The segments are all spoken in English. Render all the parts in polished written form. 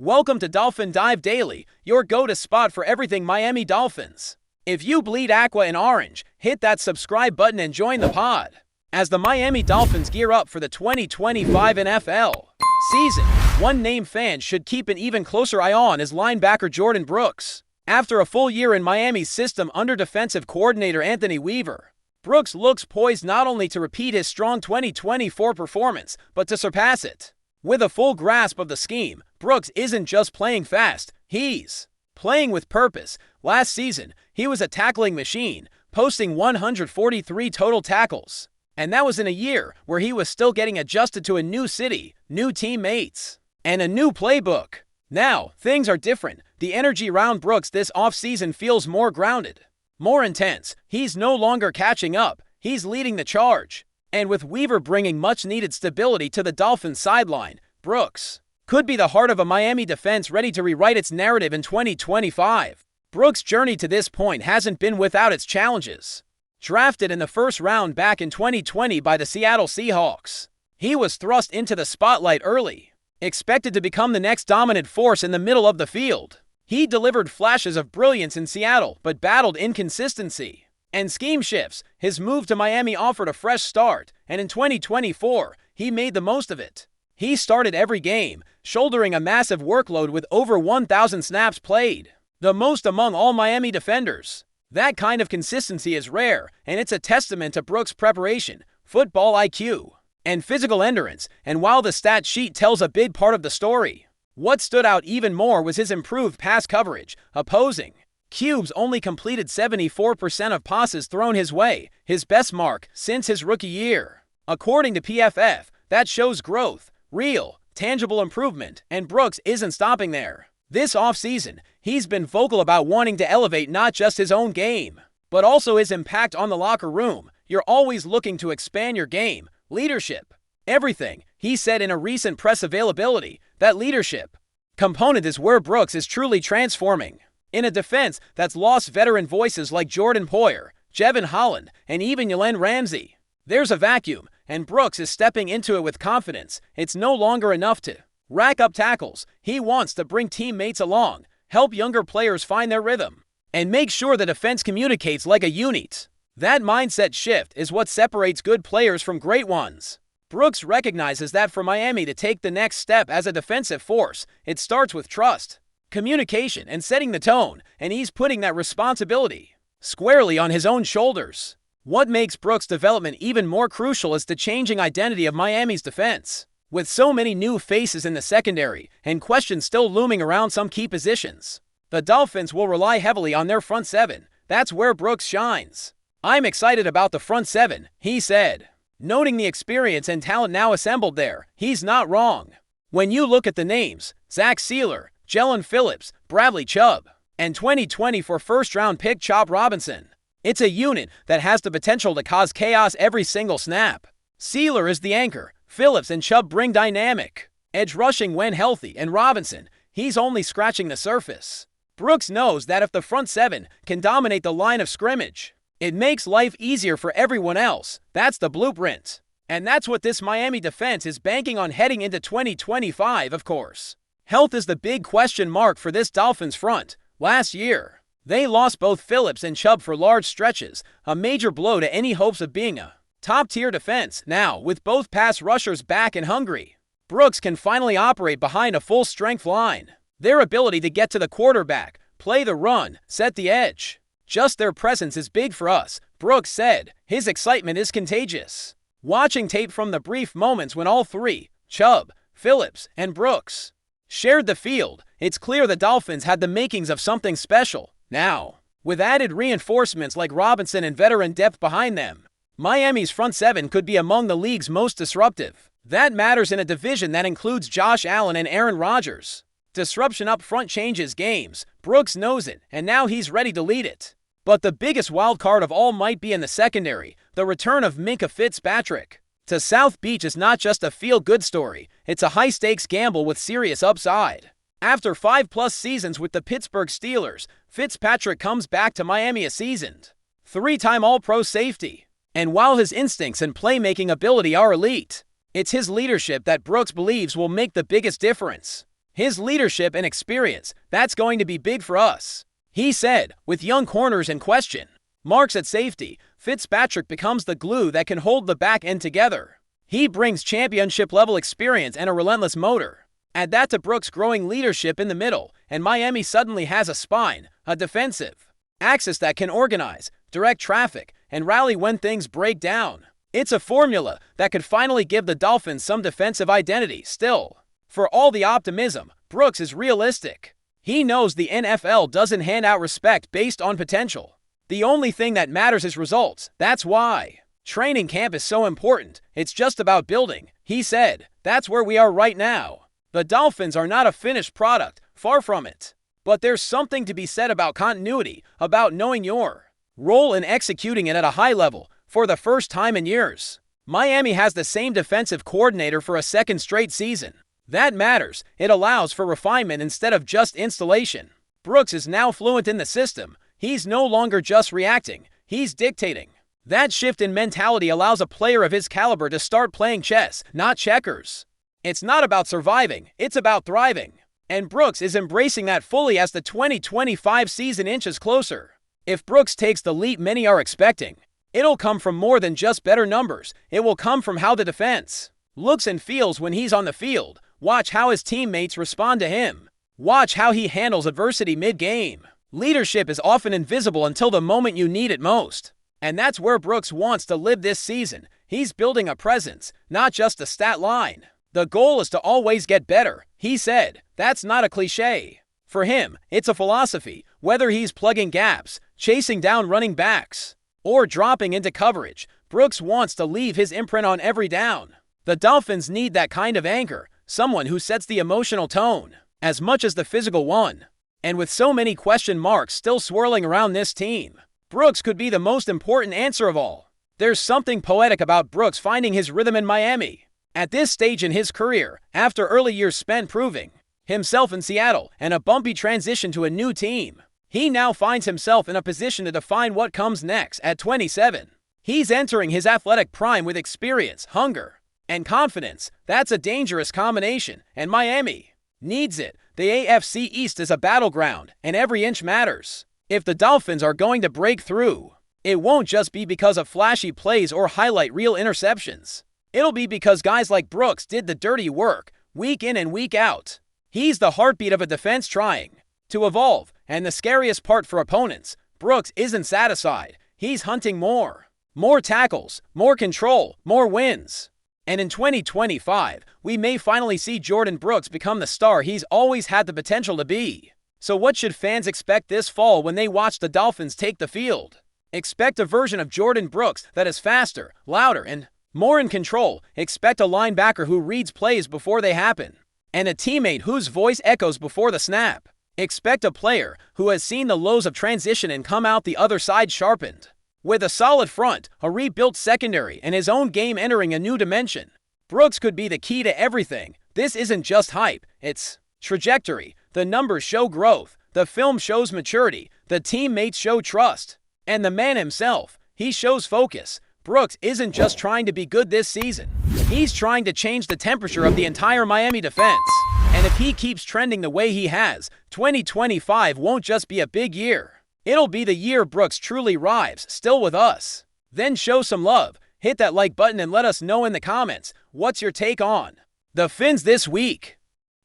Welcome to Dolphin Dive Daily, your go-to spot for everything Miami Dolphins. If you bleed aqua and orange, hit that subscribe button and join the pod. As the Miami Dolphins gear up for the 2025 NFL season, one name fans should keep an even closer eye on is linebacker Jordyn Brooks. After a full year in Miami's system under defensive coordinator Anthony Weaver, Brooks looks poised not only to repeat his strong 2024 performance, but to surpass it. With a full grasp of the scheme, Brooks isn't just playing fast, he's playing with purpose. Last season, he was a tackling machine, posting 143 total tackles. And that was in a year where he was still getting adjusted to a new city, new teammates, and a new playbook. Now, things are different. The energy around Brooks this offseason feels more grounded, more intense. He's no longer catching up, he's leading the charge. And with Weaver bringing much-needed stability to the Dolphins sideline, Brooks could be the heart of a Miami defense ready to rewrite its narrative in 2025. Brooks' journey to this point hasn't been without its challenges. Drafted in the first round back in 2020 by the Seattle Seahawks, he was thrust into the spotlight early, expected to become the next dominant force in the middle of the field. He delivered flashes of brilliance in Seattle, but battled inconsistency and scheme shifts. His move to Miami offered a fresh start, and in 2024, he made the most of it. He started every game, shouldering a massive workload with over 1,000 snaps played, the most among all Miami defenders. That kind of consistency is rare, and it's a testament to Brooks' preparation, football IQ, and physical endurance. And while the stat sheet tells a big part of the story, what stood out even more was his improved pass coverage. Opposing QBs only completed 74% of passes thrown his way, his best mark since his rookie year. According to PFF, that shows growth, real, tangible improvement, and Brooks isn't stopping there. This offseason, he's been vocal about wanting to elevate not just his own game, but also his impact on the locker room. You're always looking to expand your game, leadership, everything. He said in a recent press availability that leadership component is where Brooks is truly transforming. In a defense that's lost veteran voices like Jordan Poyer, Jevon Holland, and even Jalen Ramsey, there's a vacuum, and Brooks is stepping into it with confidence. It's no longer enough to rack up tackles. He wants to bring teammates along, help younger players find their rhythm, and make sure the defense communicates like a unit. That mindset shift is what separates good players from great ones. Brooks recognizes that for Miami to take the next step as a defensive force, it starts with trust, communication, and setting the tone, and he's putting that responsibility squarely on his own shoulders. What makes Brooks' development even more crucial is the changing identity of Miami's defense. With so many new faces in the secondary and questions still looming around some key positions, the Dolphins will rely heavily on their front seven. That's where Brooks shines. "I'm excited about the front seven," he said, noting the experience and talent now assembled there. He's not wrong. When you look at the names, Zach Sealer, Jalen Phillips, Bradley Chubb, and 2024 first-round pick Chop Robinson, it's a unit that has the potential to cause chaos every single snap. Sealer is the anchor. Phillips and Chubb bring dynamic edge rushing when healthy, and Robinson, he's only scratching the surface. Brooks knows that if the front seven can dominate the line of scrimmage, it makes life easier for everyone else. That's the blueprint. And that's what this Miami defense is banking on heading into 2025, of course. Health is the big question mark for this Dolphins front. Last year, they lost both Phillips and Chubb for large stretches, a major blow to any hopes of being a top-tier defense. Now, with both pass rushers back and hungry, Brooks can finally operate behind a full-strength line. Their ability to get to the quarterback, play the run, set the edge, just their presence is big for us, Brooks said. His excitement is contagious. Watching tape from the brief moments when all three, Chubb, Phillips, and Brooks, shared the field, it's clear the Dolphins had the makings of something special. Now, with added reinforcements like Robinson and veteran depth behind them, Miami's front seven could be among the league's most disruptive. That matters in a division that includes Josh Allen and Aaron Rodgers. Disruption up front changes games. Brooks knows it, and now he's ready to lead it. But the biggest wild card of all might be in the secondary. The return of Minkah Fitzpatrick to South Beach is not just a feel-good story. It's a high-stakes gamble with serious upside. After 5+ seasons with the Pittsburgh Steelers, Fitzpatrick comes back to Miami a seasoned, three-time All-Pro safety. And while his instincts and playmaking ability are elite, it's his leadership that Brooks believes will make the biggest difference. His leadership and experience, that's going to be big for us. He said, with young corners in question. Marks at safety, Fitzpatrick becomes the glue that can hold the back end together. He brings championship-level experience and a relentless motor. Add that to Brooks' growing leadership in the middle, and Miami suddenly has a spine, a defensive axis that can organize, direct traffic, and rally when things break down. It's a formula that could finally give the Dolphins some defensive identity. Still, for all the optimism, Brooks is realistic. He knows the NFL doesn't hand out respect based on potential. The only thing that matters is results. That's why training camp is so important. It's just about building, he said. That's where we are right now. The Dolphins are not a finished product, far from it. But there's something to be said about continuity, about knowing your role and executing it at a high level for the first time in years. Miami has the same defensive coordinator for a second straight season. That matters. It allows for refinement instead of just installation. Brooks is now fluent in the system. He's no longer just reacting, he's dictating. That shift in mentality allows a player of his caliber to start playing chess, not checkers. It's not about surviving, it's about thriving. And Brooks is embracing that fully as the 2025 season inches closer. If Brooks takes the leap many are expecting, it'll come from more than just better numbers. It will come from how the defense looks and feels when he's on the field. Watch how his teammates respond to him. Watch how he handles adversity mid-game. Leadership is often invisible until the moment you need it most. And that's where Brooks wants to live this season. He's building a presence, not just a stat line. The goal is to always get better, he said. That's not a cliche. For him, it's a philosophy. Whether he's plugging gaps, chasing down running backs, or dropping into coverage, Brooks wants to leave his imprint on every down. The Dolphins need that kind of anchor, someone who sets the emotional tone, as much as the physical one. And with so many question marks still swirling around this team, Brooks could be the most important answer of all. There's something poetic about Brooks finding his rhythm in Miami. At this stage in his career, after early years spent proving himself in Seattle and a bumpy transition to a new team, he now finds himself in a position to define what comes next at 27. He's entering his athletic prime with experience, hunger, and confidence. That's a dangerous combination, and Miami needs it. The AFC East is a battleground, and every inch matters. If the Dolphins are going to break through, it won't just be because of flashy plays or highlight reel interceptions. It'll be because guys like Brooks did the dirty work, week in and week out. He's the heartbeat of a defense trying to evolve, and the scariest part for opponents, Brooks isn't satisfied. He's hunting more. More tackles, more control, more wins. And in 2025, we may finally see Jordan Brooks become the star he's always had the potential to be. So what should fans expect this fall when they watch the Dolphins take the field? Expect a version of Jordan Brooks that is faster, louder, and more in control. Expect a linebacker who reads plays before they happen, and a teammate whose voice echoes before the snap. Expect a player who has seen the lows of transition and come out the other side sharpened. With a solid front, a rebuilt secondary, and his own game entering a new dimension, Brooks could be the key to everything. This isn't just hype, it's trajectory. The numbers show growth, the film shows maturity, the teammates show trust, and the man himself, he shows focus. Brooks isn't just trying to be good this season. He's trying to change the temperature of the entire Miami defense. And if he keeps trending the way he has, 2025 won't just be a big year. It'll be the year Brooks truly arrives, still with us. Then show some love, hit that like button and let us know in the comments, what's your take on the Fins this week?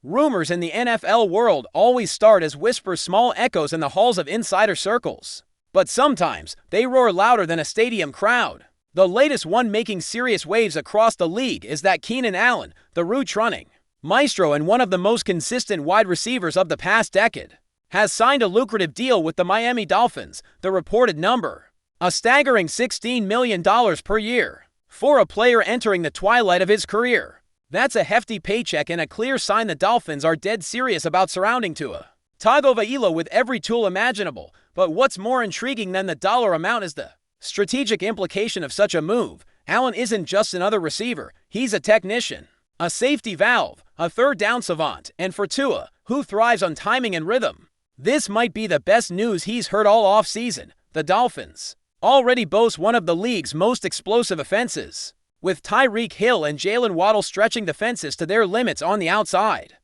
Rumors in the NFL world always start as whispers, small echoes in the halls of insider circles. But sometimes, they roar louder than a stadium crowd. The latest one making serious waves across the league is that Keenan Allen, the route-running maestro and one of the most consistent wide receivers of the past decade, has signed a lucrative deal with the Miami Dolphins. The reported number, a staggering $16 million per year. For a player entering the twilight of his career, that's a hefty paycheck and a clear sign the Dolphins are dead serious about surrounding Tua Tagovailoa with every tool imaginable. But what's more intriguing than the dollar amount is the strategic implication of such a move. Allen isn't just another receiver, he's a technician, a safety valve, a third down savant, and for Tua, who thrives on timing and rhythm, this might be the best news he's heard all offseason. The Dolphins already boast one of the league's most explosive offenses, with Tyreek Hill and Jalen Waddle stretching defenses to their limits on the outside.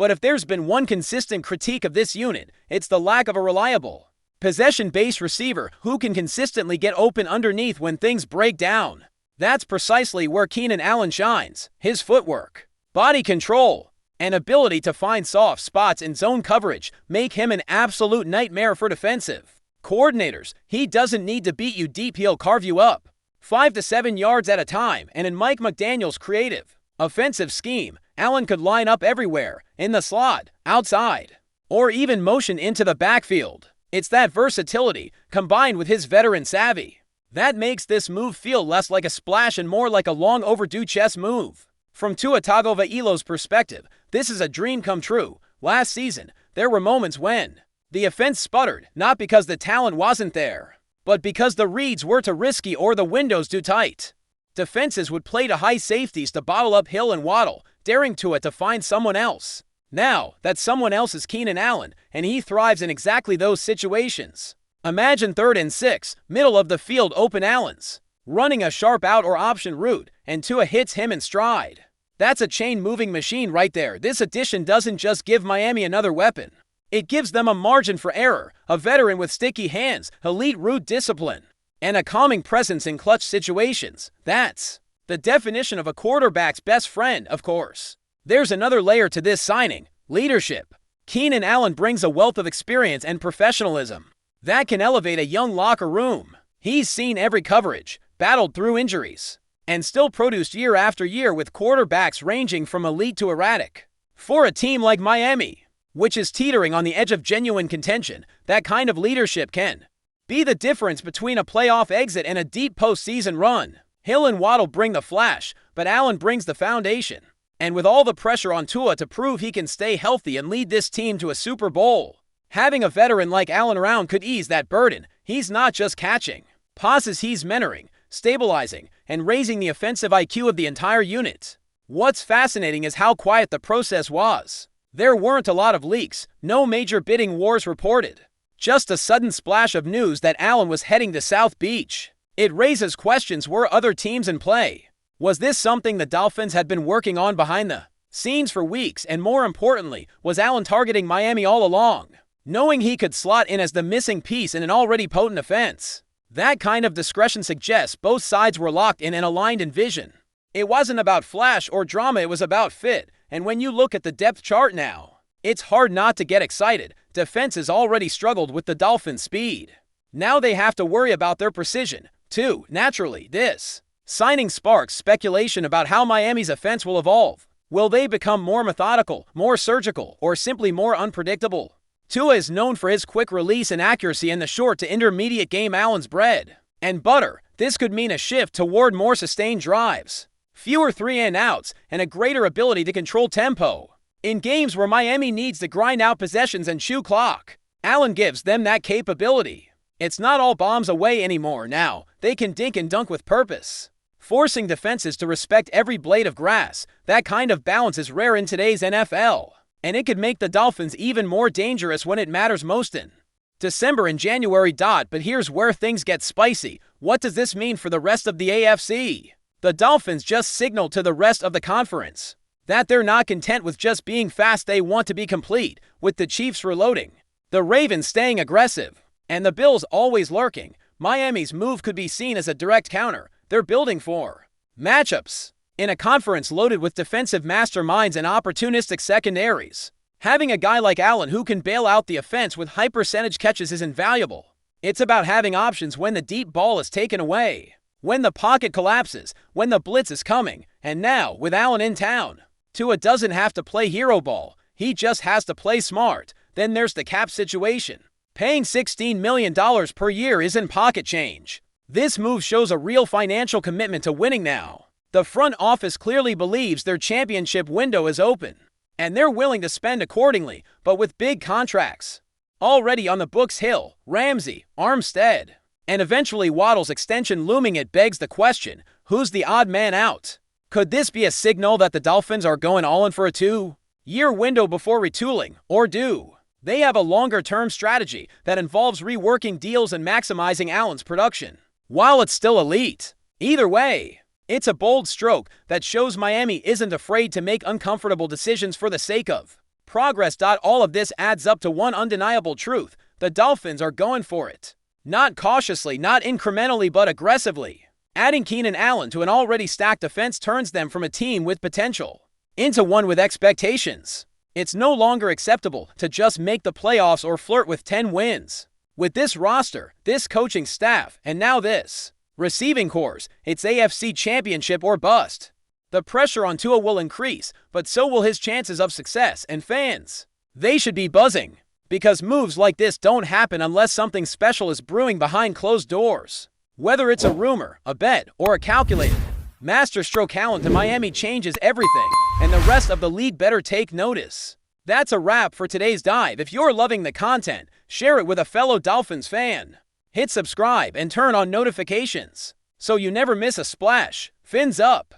But if there's been one consistent critique of this unit, it's the lack of a reliable, possession-based receiver who can consistently get open underneath when things break down. That's precisely where Keenan Allen shines. His footwork, body control, and ability to find soft spots in zone coverage make him an absolute nightmare for defensive coordinators. He doesn't need to beat you deep, he'll carve you up 5 to 7 yards at a time, and in Mike McDaniel's creative, offensive scheme, Allen could line up everywhere, in the slot, outside, or even motion into the backfield. It's that versatility, combined with his veteran savvy, that makes this move feel less like a splash and more like a long overdue chess move. From Tua Tagovailoa's perspective, this is a dream come true. Last season, there were moments when the offense sputtered, not because the talent wasn't there, but because the reads were too risky or the windows too tight. Defenses would play to high safeties to bottle up Hill and Waddle, daring Tua to find someone else. Now, that someone else is Keenan Allen, and he thrives in exactly those situations. Imagine 3rd and 6, middle of the field open Allens, running a sharp out or option route, and Tua hits him in stride. That's a chain-moving machine right there. This addition doesn't just give Miami another weapon. It gives them a margin for error, a veteran with sticky hands, elite route discipline, and a calming presence in clutch situations. That's the definition of a quarterback's best friend, of course. There's another layer to this signing: leadership. Keenan Allen brings a wealth of experience and professionalism that can elevate a young locker room. He's seen every coverage, battled through injuries, and still produced year after year with quarterbacks ranging from elite to erratic. For a team like Miami, which is teetering on the edge of genuine contention, that kind of leadership can be the difference between a playoff exit and a deep postseason run. Hill and Waddle bring the flash, but Allen brings the foundation. And with all the pressure on Tua to prove he can stay healthy and lead this team to a Super Bowl, having a veteran like Allen around could ease that burden. He's not just catching passes, he's mentoring, stabilizing, and raising the offensive IQ of the entire unit. What's fascinating is how quiet the process was. There weren't a lot of leaks, no major bidding wars reported. Just a sudden splash of news that Allen was heading to South Beach. It raises questions: were other teams in play? Was this something the Dolphins had been working on behind the scenes for weeks? And more importantly, was Allen targeting Miami all along, knowing he could slot in as the missing piece in an already potent offense? That kind of discretion suggests both sides were locked in and aligned in vision. It wasn't about flash or drama, it was about fit. And when you look at the depth chart now, it's hard not to get excited. Defenses already struggled with the Dolphins' speed. Now they have to worry about their precision, too. Naturally, this signing sparks speculation about how Miami's offense will evolve. Will they become more methodical, more surgical, or simply more unpredictable? Tua is known for his quick release and accuracy in the short to intermediate game. Allen's bread and butter. This could mean a shift toward more sustained drives, fewer 3-and-outs, and a greater ability to control tempo. In games where Miami needs to grind out possessions and chew clock, Allen gives them that capability. It's not all bombs away anymore now. They can dink and dunk with purpose, forcing defenses to respect every blade of grass. That kind of balance is rare in today's NFL, and it could make the Dolphins even more dangerous when it matters most in December and January. But here's where things get spicy. What does this mean for the rest of the AFC? The Dolphins just signaled to the rest of the conference that they're not content with just being fast. They want to be complete, with the Chiefs reloading, the Ravens staying aggressive, and the Bills always lurking. Miami's move could be seen as a direct counter. They're building for matchups in a conference loaded with defensive masterminds and opportunistic secondaries. Having a guy like Allen who can bail out the offense with high percentage catches is invaluable. It's about having options when the deep ball is taken away, when the pocket collapses, when the blitz is coming. And now, with Allen in town, Tua doesn't have to play hero ball. He just has to play smart. Then there's the cap situation. Paying $16 million per year isn't pocket change. This move shows a real financial commitment to winning now. The front office clearly believes their championship window is open, and they're willing to spend accordingly. But with big contracts already on the books, Hill, Ramsey, Armstead, and eventually Waddle's extension looming, it begs the question: who's the odd man out? Could this be a signal that the Dolphins are going all in for a 2-year window before retooling? Or do they have a longer-term strategy that involves reworking deals and maximizing Allen's production while it's still elite? Either way, it's a bold stroke that shows Miami isn't afraid to make uncomfortable decisions for the sake of progress. All of this adds up to one undeniable truth: the Dolphins are going for it. Not cautiously, not incrementally, but aggressively. Adding Keenan Allen to an already stacked defense turns them from a team with potential into one with expectations. It's no longer acceptable to just make the playoffs or flirt with 10 wins. With this roster, this coaching staff, and now this receiving corps, it's AFC Championship or bust. The pressure on Tua will increase, but so will his chances of success, and fans, they should be buzzing. Because moves like this don't happen unless something special is brewing behind closed doors. Whether it's a rumor, a bet, or a calculated masterstroke, Allen to Miami changes everything, and the rest of the league better take notice. That's a wrap for today's dive. If you're loving the content, share it with a fellow Dolphins fan. Hit subscribe and turn on notifications so you never miss a splash. Fins up!